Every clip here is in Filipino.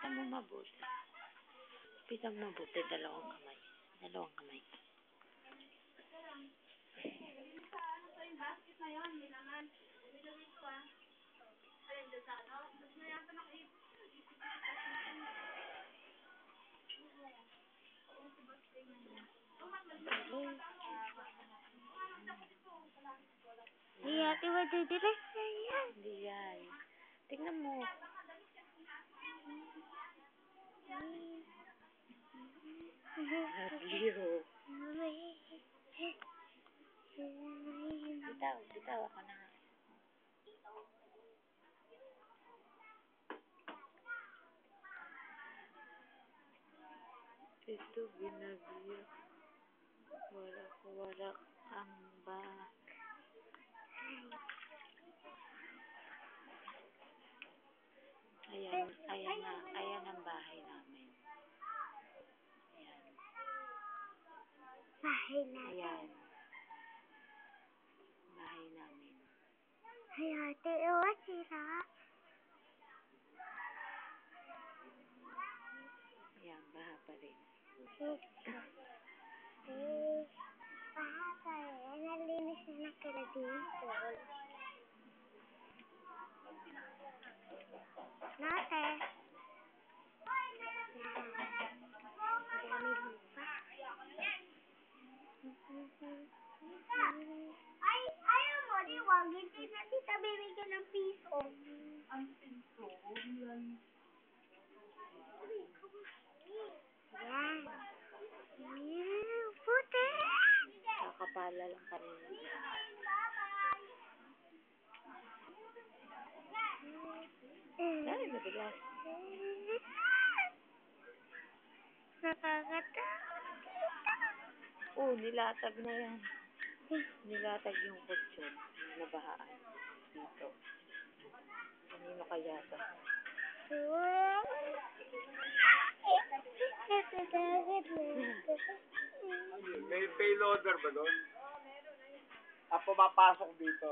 Lapitan mo mabuti. Lapitan mo mabuti. Dalawang kamay. Dalawang kamay. Hindi ate, madidilas na yan. Hindi yan. Tingnan mo. Nagiro. Bitaw, bitaw ako na. Ito binabiyak. Warak-warak ang ayan ang bahay namin. Ayan. Bahay namin. Ayan. Bahay namin. Ay ate, ewan sila. Ayan, baha pa rin. Baha pa rin. Nalinis na nakala dito. Nate. Dami lupa. Ay, ayaw mo, di wag. Hindi na kita bibigyan ng piso. Ang piso? Yan. Puti. Kakapala lang kanina. Ay, madalas. Nakakatakot. Oh, nilatag na yan. Nilatag yung kutsyon. Nabahaan. Dito. Kanino kaya ito? Natatakot na. May payloader ba doon? Pumapasok dito.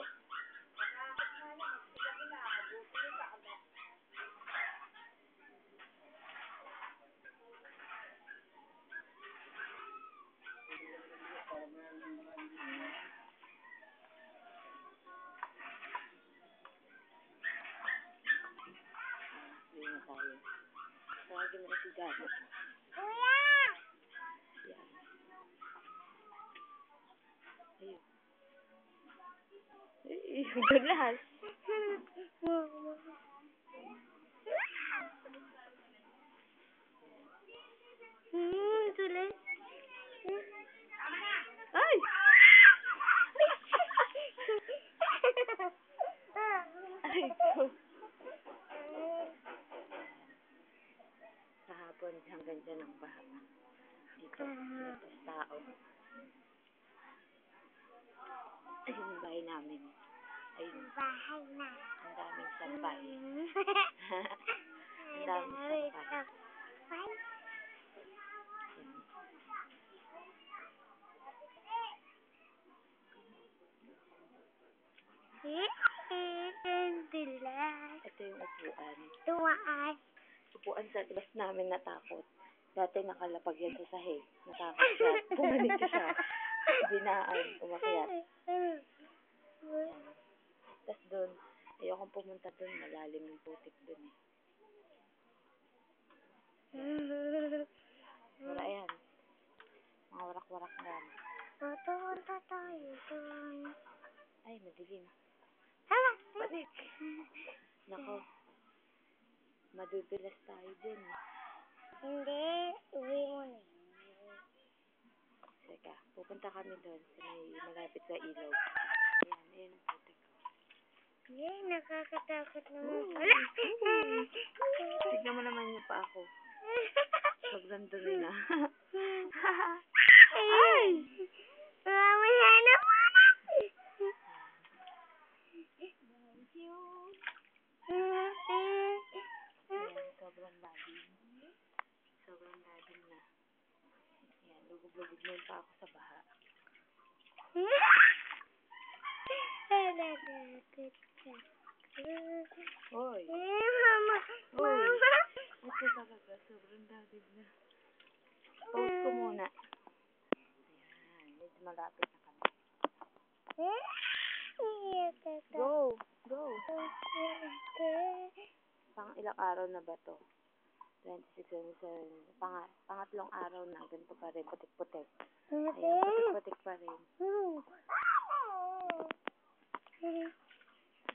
Hindi na tayo. Tawagin mo na si Gano. Kuya! Yan. Ayun. Ay, madalas. Tuloy. Ay! Ay, ko. Kahapon hanggang dyan ang baha. Dito, tapos tao. Ayun ang bahay namin. Ayun. Bahay na. Ang daming sampay. Ang daming sampay. Ito yung upuan. Tuwaan. Upuan sa labas namin natakot. Dati nakalapag yan sa sahig. Natakot siya. Pumanig siya. Binaan. Umakyat. Yan. Tapos doon, ayokong pumunta doon. Malalim yung putik doon eh. Wala yan. Mga warak-warak na yan. Pupunta tayo doon. Ay, madilim. Hala! Panik! Nako. Madudulas tayo dun. Hindi. Uwi mo na. Teka, pupunta kami doon sa may malapit sa ilog. Ayan, ayan ang putik. Hindi, nakakatakot naman. Hala! Tignan mo naman niya pa ako. Sobrang dumi na. Ay! Mamaya na po! Ayan, sobrang lalim. Sobrang lalim na. Ayan, lugub-lugub na pa ako sa baha. Hoy! Hoy! Mama! Hoy! Mama! Ito sa Pang ilang araw na ba to? 26, 27, pangatlong araw na, ganito pa rin, putik-putik. Ayan, putik-putik pa rin.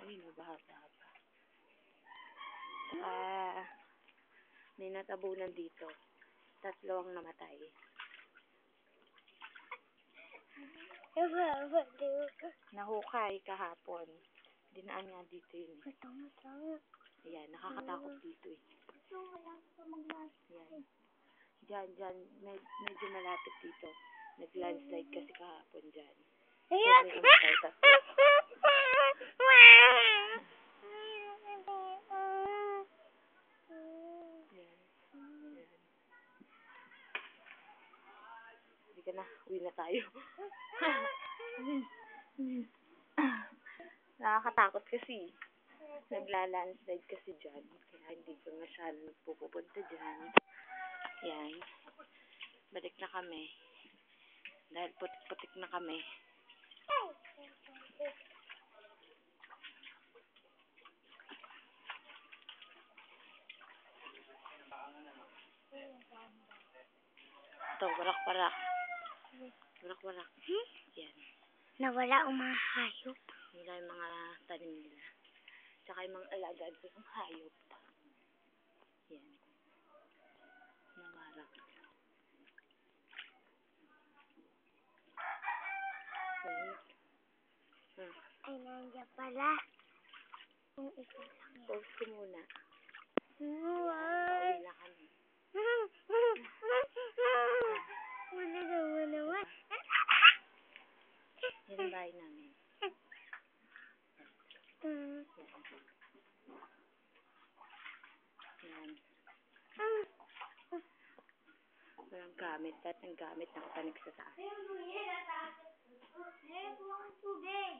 Ayun, bahaba-haba. May natabunan dito. 3 ang namatay. Nahukay kahapon. Dinaan nga dito yun. Ayan, nakakatakot dito eh. Ayan. Diyan, medyo malapit dito. Nag-landslide kasi kahapon dyan. So, may namatay 3. Hindi ka na, uwi na tayo. Nakakatakot kasi. Nagla-landslide kasi dyan. Kaya hindi ko masyadong pupunta dyan. Yan. Balik na kami. Dahil putik-putik na kami. Ito, warak-warak. Warak-warak. Yan. Nawala ang mga hayop. Wala yung mga tanim nila. Tsaka yung mga alagaan ko yung hayop. Yan. Nawarak. Ay, nandiyan pala. Yung isa lang. Post ko muna. Wow. Pauwi na kami. Wala naman. Yan ang bahay namin. Yan. Walang gamit. Lahat ng gamit nakapanig sa taas. Tubig.